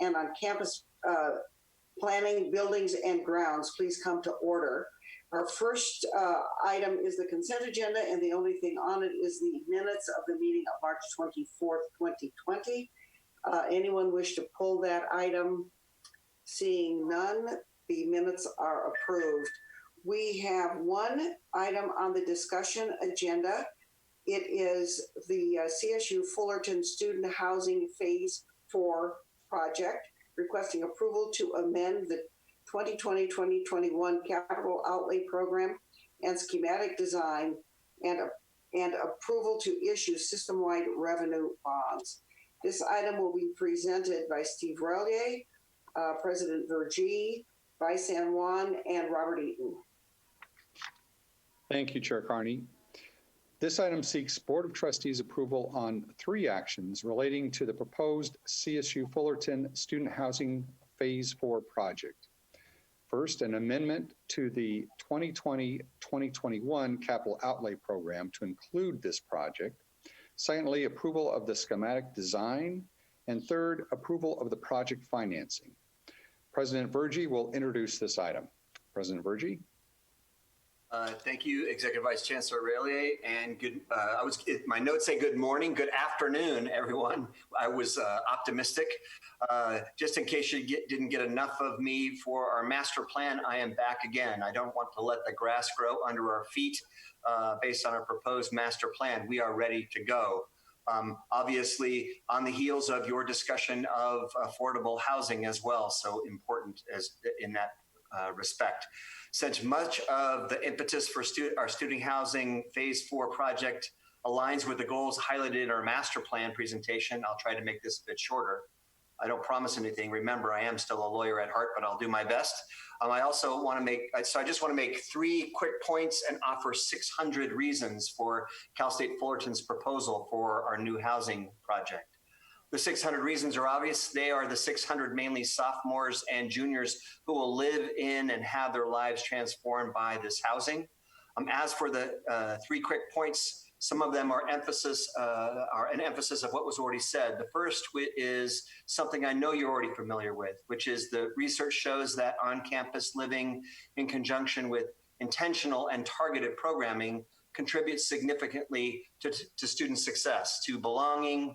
and on-campus planning, buildings, and grounds please come to order. Our first item is the consent agenda, and the only thing on it is the minutes of the meeting of March 24th, 2020. Anyone wish to pull that item? Seeing none, the minutes are approved. We have one item on the discussion agenda. It is the CSU Fullerton Student Housing Phase 4 project, requesting approval to amend the 2020-2021 capital outlay program and schematic design and approval to issue system-wide revenue bonds. This item will be presented by Steve Relier, President Vergee, Vice San Juan, and Robert Eaton. Thank you, Chair Carney. This item seeks Board of Trustees approval on 3 actions relating to the proposed CSU Fullerton Student Housing Phase 4 project. First, an amendment to the 2020-2021 capital outlay program to include this project. Secondly, approval of the schematic design. And third, approval of the project financing. President Vergee will introduce this item. President Vergee. Thank you, Executive Vice Chancellor Relier, and good. My notes say good morning, good afternoon, everyone. I was optimistic. Just in case you didn't get enough of me for our master plan, I am back again. I don't want to let the grass grow under our feet based on our proposed master plan. We are ready to go. Obviously, on the heels of your discussion of affordable housing as well, so important as in that respect. Since much of the impetus for our student housing Phase 4 project aligns with the goals highlighted in our master plan presentation, I'll try to make this a bit shorter. I don't promise anything. Remember, I am still a lawyer at heart, but I'll do my best. I also want to make, so I just want to make 3 quick points and offer 600 reasons for Cal State Fullerton's proposal for our new housing project. The 600 reasons are obvious. They are the 600 mainly sophomores and juniors who will live in and have their lives transformed by this housing. As for the 3 quick points, some of them are an emphasis of what was already said. The first is something I know you're already familiar with, which is the research shows that on-campus living in conjunction with intentional and targeted programming contributes significantly to student success, to belonging,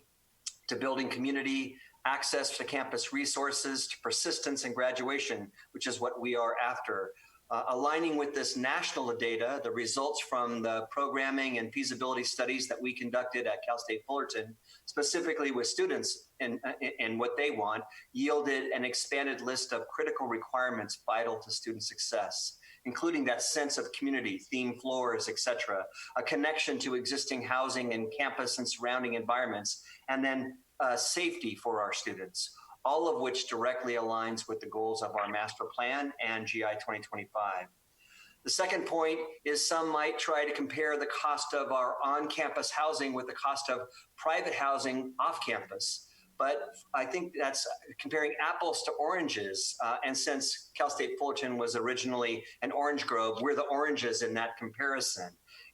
to building community, access to campus resources, to persistence and graduation, which is what we are after. Aligning with this national data, the results from the programming and feasibility studies that we conducted at Cal State Fullerton, specifically with students and what they want, yielded an expanded list of critical requirements vital to student success, including that sense of community, themed floors, et cetera, a connection to existing housing and campus and surrounding environments, and then safety for our students, all of which directly aligns with the goals of our master plan and GI 2025. The second point is some might try to compare the cost of our on-campus housing with the cost of private housing off campus. But I think that's comparing apples to oranges. And since Cal State Fullerton was originally an orange grove, we're the oranges in that comparison.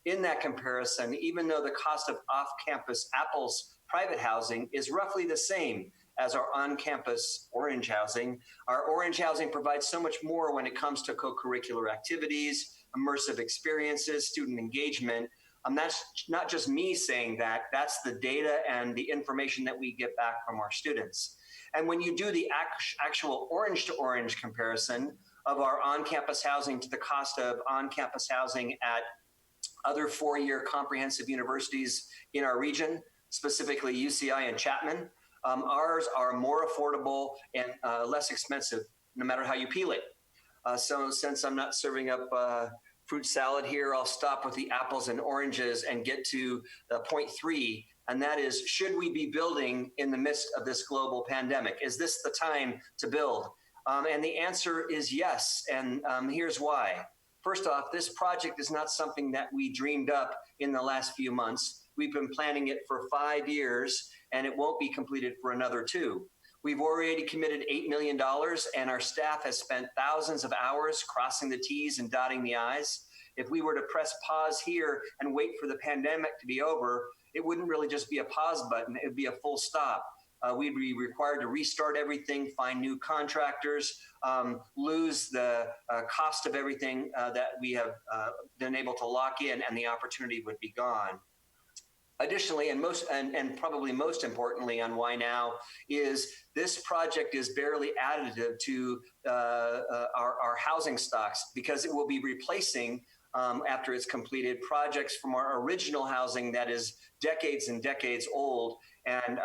In that comparison, even though the cost of off-campus apples private housing is roughly the same as our on-campus orange housing, our orange housing provides so much more when it comes to co-curricular activities, immersive experiences, student engagement. That's not just me saying that, that's the data and the information that we get back from our students. And when you do the actual orange to orange comparison of our on-campus housing to the cost of on-campus housing at other 4-year comprehensive universities in our region, specifically UCI and Chapman, ours are more affordable and less expensive, no matter how you peel it. So since I'm not serving up fruit salad here, I'll stop with the apples and oranges and get to point 3, and that is, should we be building in the midst of this global pandemic? Is this the time to build? And the answer is yes, and here's why. First off, this project is not something that we dreamed up in the last few months. We've been planning it for 5 years, and it won't be completed for another 2. We've already committed $8 million, and our staff has spent thousands of hours crossing the T's and dotting the I's. If we were to press pause here and wait for the pandemic to be over, it wouldn't really just be a pause button, it would be a full stop. we'd be required to restart everything, find new contractors, lose the cost of everything that we have been able to lock in, and the opportunity would be gone. Additionally, and probably most importantly on why now, is this project is barely additive to our housing stocks, because it will be replacing, after it's completed, projects from our original housing that is decades and decades old, and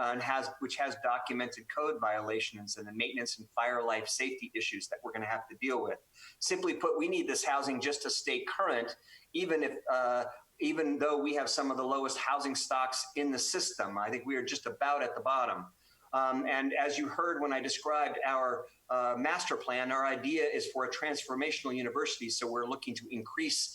which has documented code violations and the maintenance and fire life safety issues that we're going to have to deal with. Simply put, we need this housing just to stay current, even though we have some of the lowest housing stocks in the system. I think we are just about at the bottom. And as you heard when I described our master plan, our idea is for a transformational university. So we're looking to increase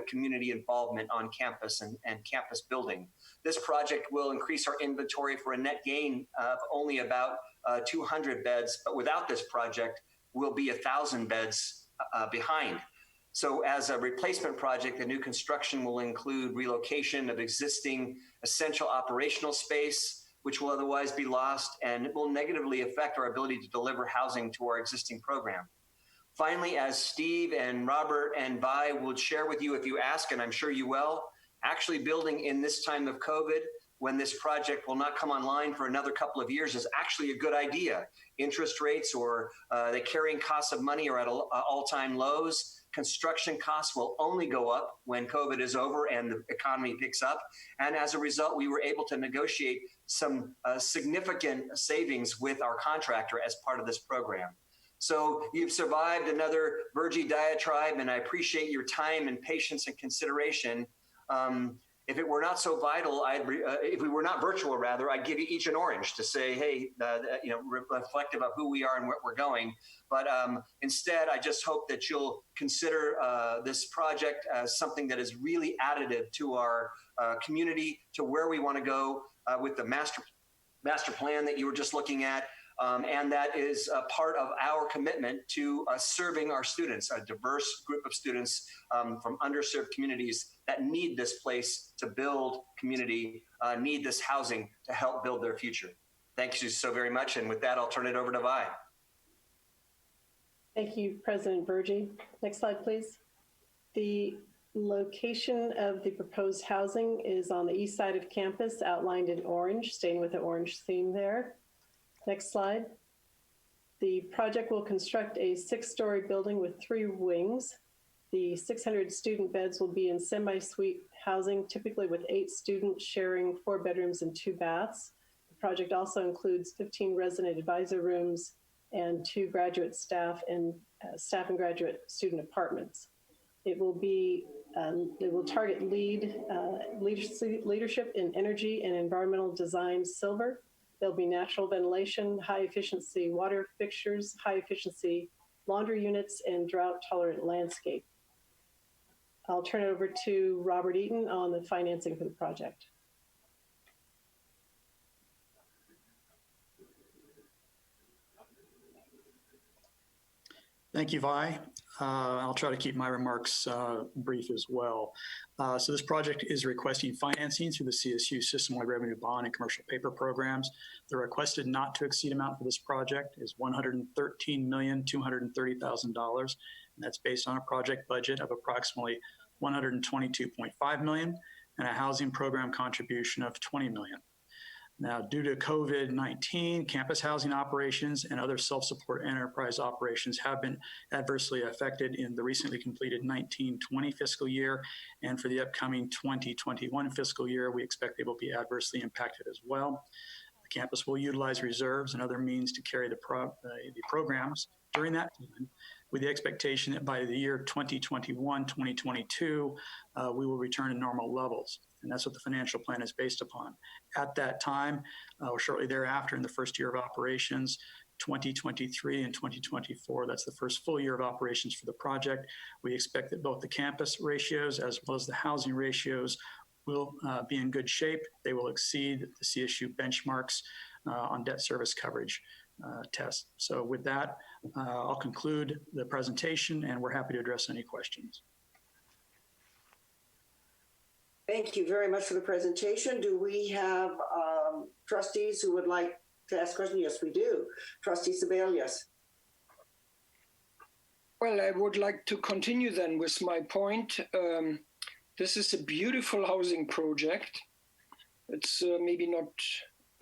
community involvement on campus and campus building. This project will increase our inventory for a net gain of only about 200 beds, but without this project, we'll be 1,000 beds behind. So as a replacement project, the new construction will include relocation of existing essential operational space, which will otherwise be lost, and it will negatively affect our ability to deliver housing to our existing program. Finally, as Steve and Robert and Vi will share with you if you ask, and I'm sure you will, actually building in this time of COVID, when this project will not come online for another couple of years, is actually a good idea. Interest rates or the carrying costs of money are at all-time lows. Construction costs will only go up when COVID is over and the economy picks up. And as a result, we were able to negotiate some significant savings with our contractor as part of this program. So you've survived another Virgie diatribe, and I appreciate your time and patience and consideration. If it were not so vital, if we were not virtual, rather, I'd give you each an orange to say, hey, reflective of who we are and where we're going. But instead, I just hope that you'll consider this project as something that is really additive to our community, to where we want to go with the master plan that you were just looking at. And that is a part of our commitment to serving our students, a diverse group of students from underserved communities that need this place to build community, need this housing to help build their future. Thank you so very much. And with that, I'll turn it over to Vi. Thank you, President Virgie. Next slide, please. The location of the proposed housing is on the east side of campus, outlined in orange, staying with the orange theme there. Next slide. The project will construct a 6-story building with 3 wings. The 600 student beds will be in semi-suite housing, typically with 8 students sharing 4 bedrooms and 2 baths. The project also includes 15 resident advisor rooms and 2 graduate staff and graduate student apartments. It will target leadership in energy and environmental design silver. There'll be natural ventilation, high efficiency water fixtures, high efficiency laundry units, and drought tolerant landscape. I'll turn it over to Robert Eaton on the financing for the project. Thank you, Vi. I'll try to keep my remarks brief as well. So this project is requesting financing through the CSU System-Wide Revenue Bond and Commercial Paper programs. The requested not to exceed amount for this project is $113,230,000. And that's based on a project budget of approximately $122.5 million and a housing program contribution of $20 million. Now, due to COVID-19, campus housing operations and other self-support enterprise operations have been adversely affected in the recently completed 19-20 fiscal year. And for the upcoming 2021 fiscal year, we expect they will be adversely impacted as well. The campus will utilize reserves and other means to carry the programs during that time, with the expectation that by the year 2021-2022, we will return to normal levels. And that's what the financial plan is based upon. At that time, or shortly thereafter in the first year of operations, 2023 and 2024, that's the first full year of operations for the project. We expect that both the campus ratios as well as the housing ratios will be in good shape. They will exceed the CSU benchmarks on debt service coverage tests. So with that, I'll conclude the presentation, and we're happy to address any questions. Thank you very much for the presentation. Do we have trustees who would like to ask questions? Yes, we do. Trustee Sebelius. Well, I would like to continue then with my point. This is a beautiful housing project. It's maybe not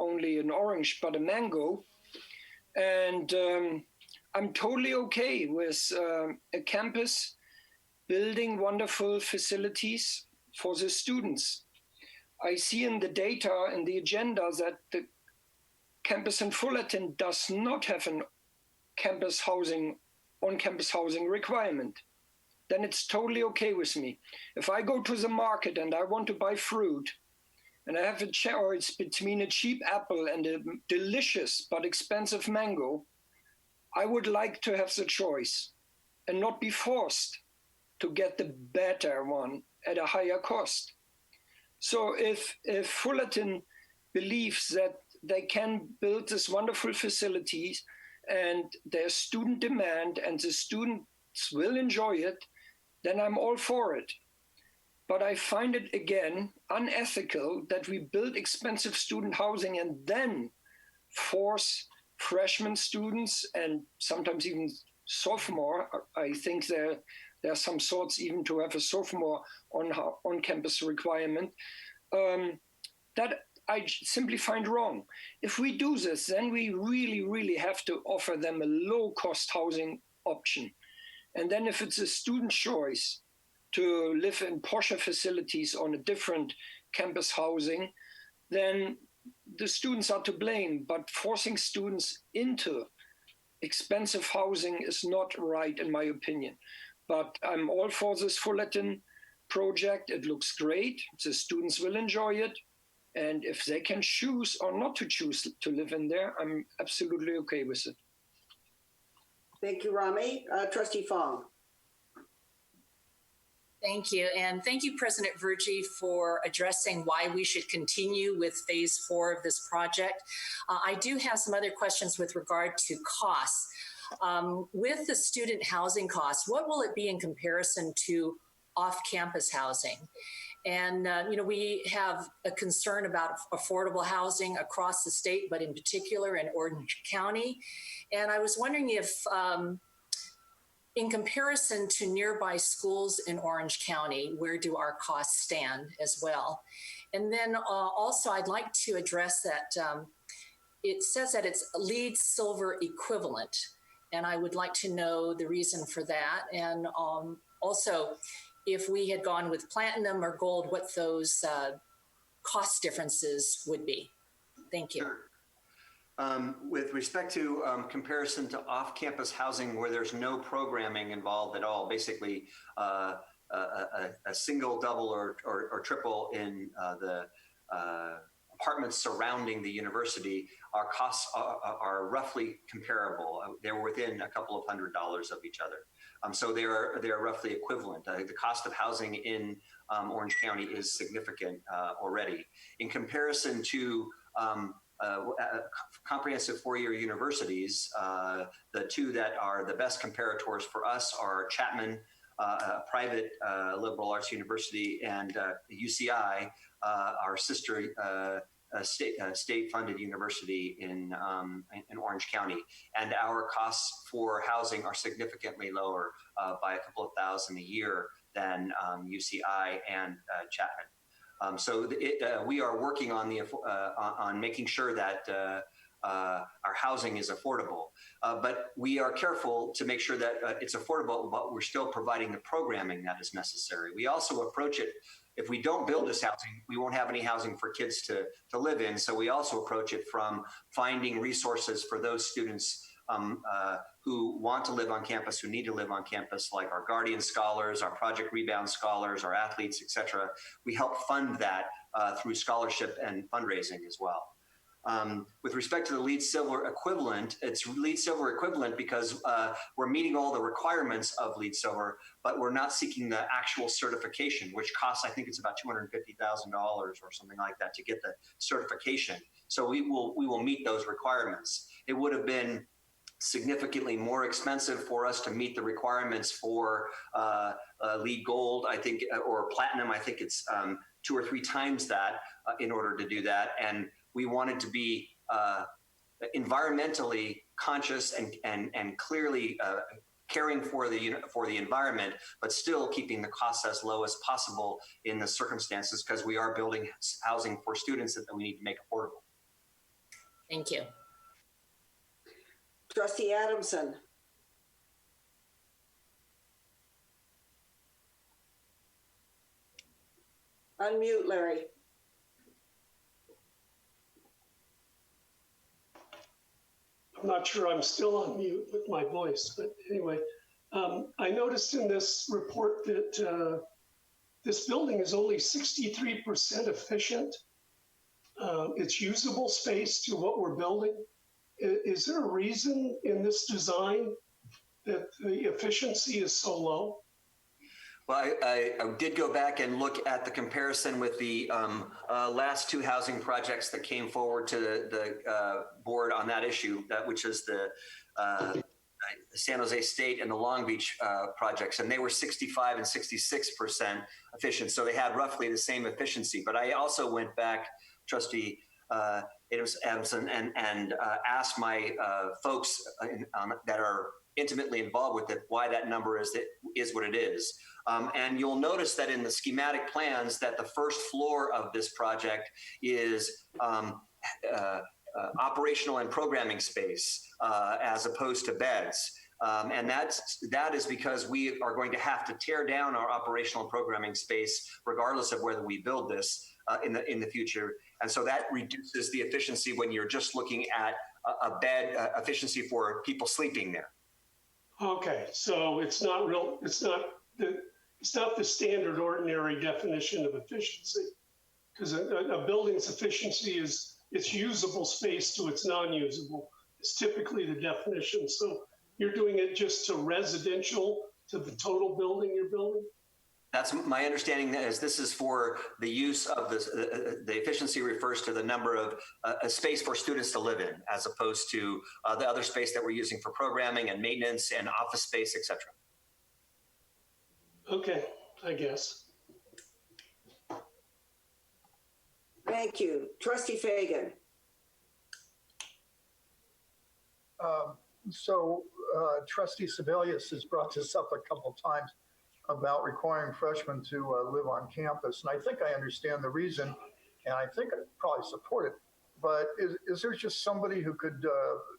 only an orange, but a mango. And I'm totally okay with a campus building wonderful facilities for the students. I see in the data and the agenda that the campus in Fullerton does not have an on-campus housing requirement. Then it's totally okay with me. If I go to the market and I want to buy fruit, and I have a choice between a cheap apple and a delicious but expensive mango, I would like to have the choice and not be forced to get the better one at a higher cost. So if Fullerton believes that they can build these wonderful facilities and there's student demand and the students will enjoy it, then I'm all for it. But I find it, again, unethical that we build expensive student housing and then force freshman students and sometimes even sophomore. I think there are some sorts even to have a sophomore on-campus requirement. That I simply find wrong. If we do this, then we really, really have to offer them a low-cost housing option. And then if it's a student choice to live in posher facilities on a different campus housing, then the students are to blame. But forcing students into expensive housing is not right, in my opinion. But I'm all for this Fullerton project. It looks great. The students will enjoy it. And if they can choose or not to choose to live in there, I'm absolutely okay with it. Thank you, Rami. Trustee Fong. Thank you. And thank you, President Virgie, for addressing why we should continue with phase 4 of this project. I do have some other questions with regard to costs. With the student housing costs, what will it be in comparison to off-campus housing? And, we have a concern about affordable housing across the state, but in particular in Orange County. And I was wondering if, in comparison to nearby schools in Orange County, where do our costs stand as well? And then also I'd like to address that it says that it's LEED Silver equivalent, and I would like to know the reason for that. And also, if we had gone with platinum or gold, what those cost differences would be. Thank you. Sure. With respect to comparison to off-campus housing where there's no programming involved at all, basically a single, double, or triple in the apartments surrounding the university, our costs are roughly comparable. They're within a couple of $100s of each other. So they are roughly equivalent. The cost of housing in Orange County is significant already. In comparison to comprehensive four-year universities, the two that are the best comparators for us are Chapman, a private liberal arts university, and UCI, our sister state-funded university in Orange County. And our costs for housing are significantly lower by a couple of thousand a year than UCI and Chapman. So we are working on on making sure that our housing is affordable, but we are careful to make sure that it's affordable, but we're still providing the programming that is necessary. We also approach it, if we don't build this housing, we won't have any housing for kids to live in. So we also approach it from finding resources for those students who want to live on campus, who need to live on campus, like our Guardian Scholars, our Project Rebound Scholars, our athletes, et cetera. We help fund that through scholarship and fundraising as well. With respect to the LEED Silver equivalent, it's LEED Silver equivalent because we're meeting all the requirements of LEED Silver, but we're not seeking the actual certification, which costs, I think it's about $250,000 or something like that to get the certification. So we will meet those requirements. It would have been significantly more expensive for us to meet the requirements for LEED Gold, I think, or Platinum. I think it's 2 or 3 times that in order to do that. And we wanted to be environmentally conscious and clearly caring for the environment, but still keeping the costs as low as possible in the circumstances, because we are building housing for students that we need to make affordable. Thank you. Trustee Adamson. Unmute, Larry. I'm not sure I'm still on mute with my voice, but anyway, I noticed in this report that this building is only 63% efficient. It's usable space to what we're building. Is there a reason in this design that the efficiency is so low? Well, I did go back and look at the comparison with the last two housing projects that came forward to the board on that issue, which is the San Jose State and the Long Beach projects, and they were 65 and 66% efficient. So they had roughly the same efficiency. But I also went back, Trustee Adamson, and asked my folks that are intimately involved with it why that number is what it is. And you'll notice that in the schematic plans that the first floor of this project is operational and programming space as opposed to beds. And that is because we are going to have to tear down our operational and programming space regardless of whether we build this in the future. And so that reduces the efficiency when you're just looking at a bed efficiency for people sleeping there. Okay, so it's not the standard ordinary definition of efficiency, because a building's efficiency is its usable space to its non-usable. It's typically the definition. So you're doing it just to residential, to the total building you're building? That's my understanding, as this is for the use of the efficiency refers to the number of a space for students to live in, as opposed to the other space that we're using for programming and maintenance and office space, et cetera. Okay, I guess. Thank you. Trustee Fagan. Trustee Sebelius has brought this up a couple times about requiring freshmen to live on campus. And I think I understand the reason, and I think I'd probably support it. But is there just somebody who could,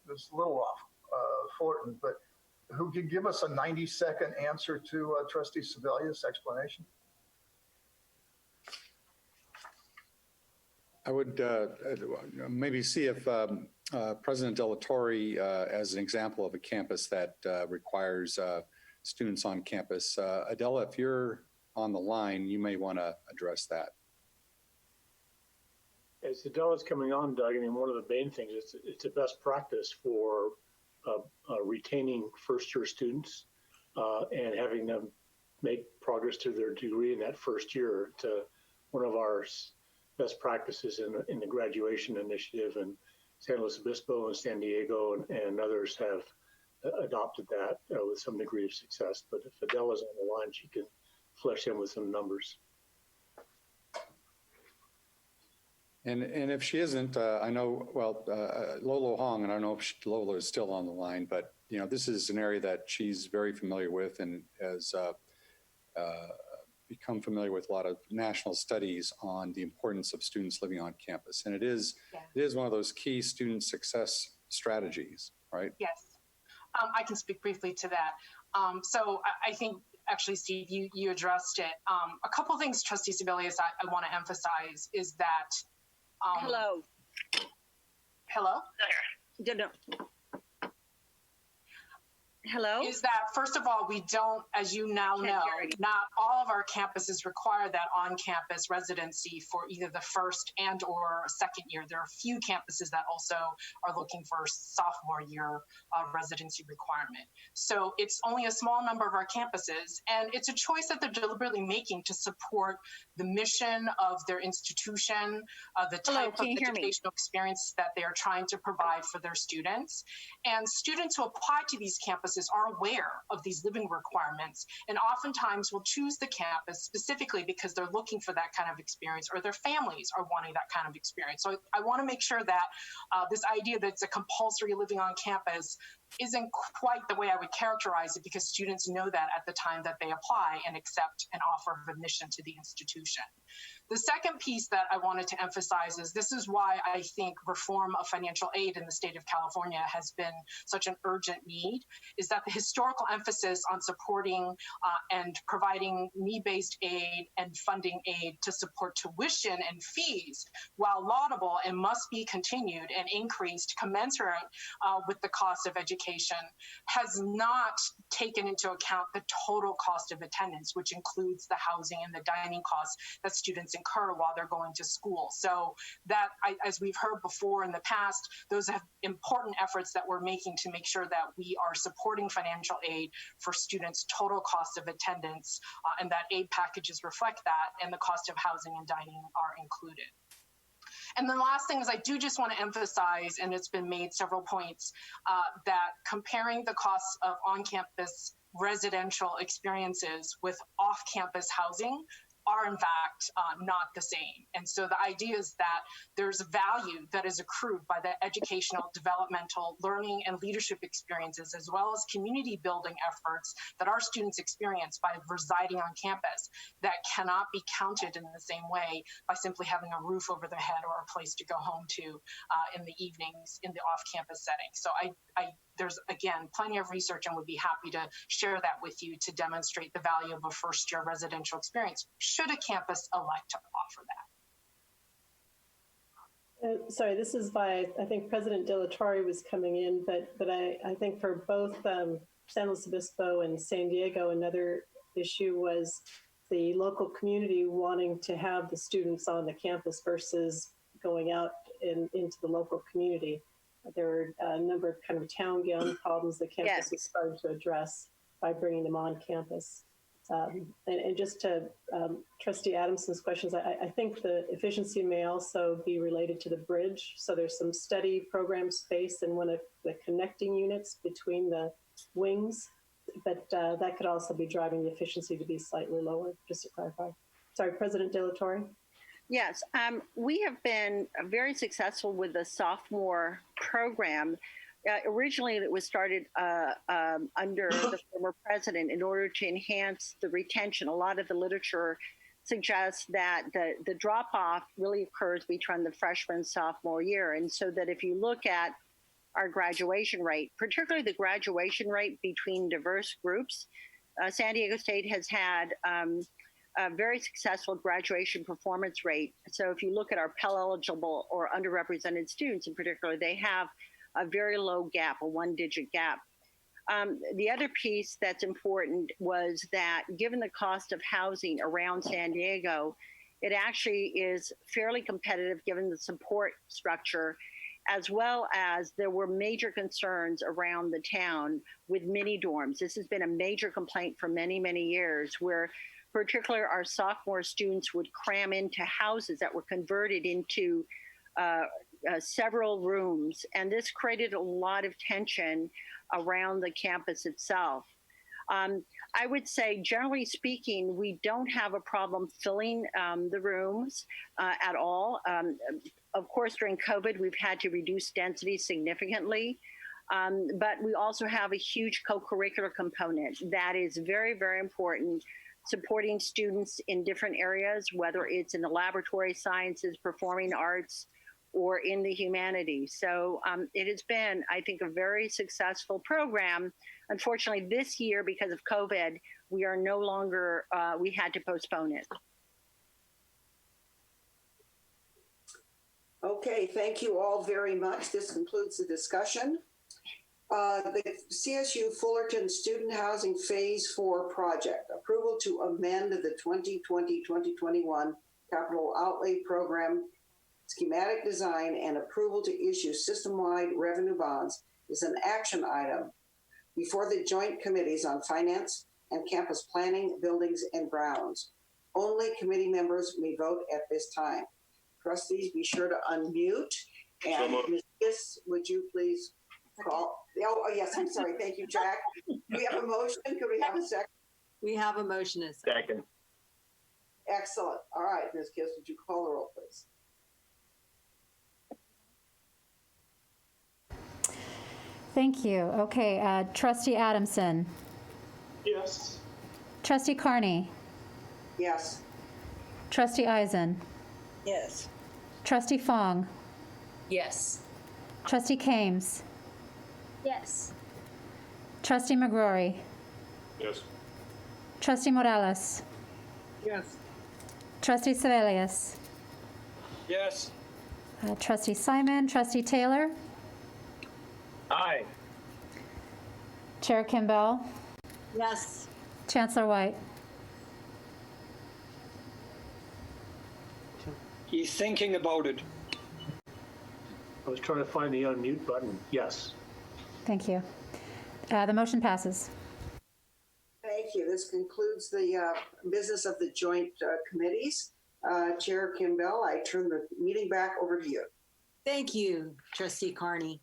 this is a little off Fullerton, but who could give us a 90-second answer to Trustee Sebelius' explanation? I would maybe see if President Delatorre, as an example of a campus that requires students on campus. Adela, if you're on the line, you may want to address that. As Adela's coming on, Doug, I mean, one of the main things is it's a best practice for retaining first-year students and having them make progress to their degree in that first year. It's one of our best practices in the graduation initiative, and San Luis Obispo and San Diego and others have adopted that with some degree of success. But if Adela's on the line, she can flesh in with some numbers. And if she isn't, I know, well, Lolo Hong, and I don't know if Lolo is still on the line, but you know, this is an area that she's very familiar with and has become familiar with a lot of national studies on the importance of students living on campus. And it is one of those key student success strategies, right? Yes, I can speak briefly to that. So I think, actually, Steve, you addressed it. A couple things, Trustee Sebelius, I want to emphasize is that. Hello. Hello? No. Hello? Is that, first of all, we don't, as you now know, not all of our campuses require that on-campus residency for either the first and or second year. There are a few campuses that also are looking for sophomore year residency requirement. So it's only a small number of our campuses, and it's a choice that they're deliberately making to support the mission of their institution, the type of educational experience that they are trying to provide for their students. And students who apply to these campuses campuses are aware of these living requirements and oftentimes will choose the campus specifically because they're looking for that kind of experience or their families are wanting that kind of experience. So I want to make sure that this idea that it's a compulsory living on campus isn't quite the way I would characterize it, because students know that at the time that they apply and accept an offer of admission to the institution. The second piece that I wanted to emphasize is this is why I think reform of financial aid in the state of California has been such an urgent need, is that the historical emphasis on supporting and providing need-based aid and funding aid to support tuition and fees, while laudable and must be continued and increased commensurate with the cost of education, has not taken into account the total cost of attendance, which includes the housing and the dining costs that students incur while they're going to school. So that, as we've heard before in the past, those are important efforts that we're making to make sure that we are supporting financial aid for students' total cost of attendance, and that aid packages reflect that, and the cost of housing and dining are included. And the last thing is I do just want to emphasize, and it's been made several points, that comparing the costs of on-campus residential experiences with off-campus housing are in fact not the same. And so the idea is that there's value that is accrued by the educational, developmental, learning, and leadership experiences, as well as community building efforts that our students experience by residing on campus, that cannot be counted in the same way by simply having a roof over their head or a place to go home to in the evenings in the off-campus setting. So there's, again, plenty of research, and would be happy to share that with you to demonstrate the value of a first-year residential experience, should a campus elect to offer that. Sorry, this is by, I think President De La Torre was coming in, but I think for both San Luis Obispo and San Diego, another issue was the local community wanting to have the students on the campus versus going out into the local community. There were a number of kind of town gown problems the campus was starting to address by bringing them on campus. And just to Trustee Adamson's questions, I think the efficiency may also be related to the bridge. So there's some study program space in one of the connecting units between the wings, but that could also be driving the efficiency to be slightly lower, just to clarify. Sorry, President De La Torre. Yes, we have been very successful with the sophomore program. Originally, it was started under the former president in order to enhance the retention. A lot of the literature suggests that the drop-off really occurs between the freshman and sophomore year. And so that if you look at our graduation rate, particularly the graduation rate between diverse groups, San Diego State has had a very successful graduation performance rate. So if you look at our Pell eligible or underrepresented students in particular, they have a very low gap, a one-digit gap. The other piece that's important was that given the cost of housing around San Diego, it actually is fairly competitive given the support structure, as well as there were major concerns around the town with mini dorms. This has been a major complaint for many, many years, where particularly our sophomore students would cram into houses that were converted into several rooms. And this created a lot of tension around the campus itself. I would say, generally speaking, we don't have a problem filling the rooms at all. Of course, during COVID, we've had to reduce density significantly. But we also have a huge co-curricular component that is very, very important, supporting students in different areas, whether it's in the laboratory sciences, performing arts, or in the humanities. So it has been, I think, a very successful program. Unfortunately, this year, because of COVID, we are no longer, we had to postpone it. Okay, thank you all very much. This concludes the discussion. The CSU Fullerton Student Housing Phase 4 project, approval to amend the 2020-2021 Capital Outlay Program schematic design and approval to issue system-wide revenue bonds is an action item before the joint committees on finance and campus planning, buildings, and grounds. Only committee members may vote at this time. Trustees, be sure to unmute. And Ms. Kiss, would you please call. Oh, yes, I'm sorry. Thank you, Jack. Do we have a motion? Could we have a second? We have a motion and a second. Second. Excellent. All right, Ms. Kiss, would you call the roll, please? Thank you. Okay, Trustee Adamson, Yes. Trustee Carney, Yes. Trustee Eisen, Yes. Trustee Fong, Yes. Trustee Kames, Yes. Trustee McGrory, Yes. Trustee Morales, Yes. Trustee Sebelius, Yes. Trustee Simon, Trustee Taylor, Aye. Chair Kimball, Yes. Chancellor White. He's thinking about it. I was trying to find the unmute button. Yes. Thank you. The motion passes. Thank you. This concludes the business of the joint committees. Chair Kimball, I turn the meeting back over to you. Thank you, Trustee Carney.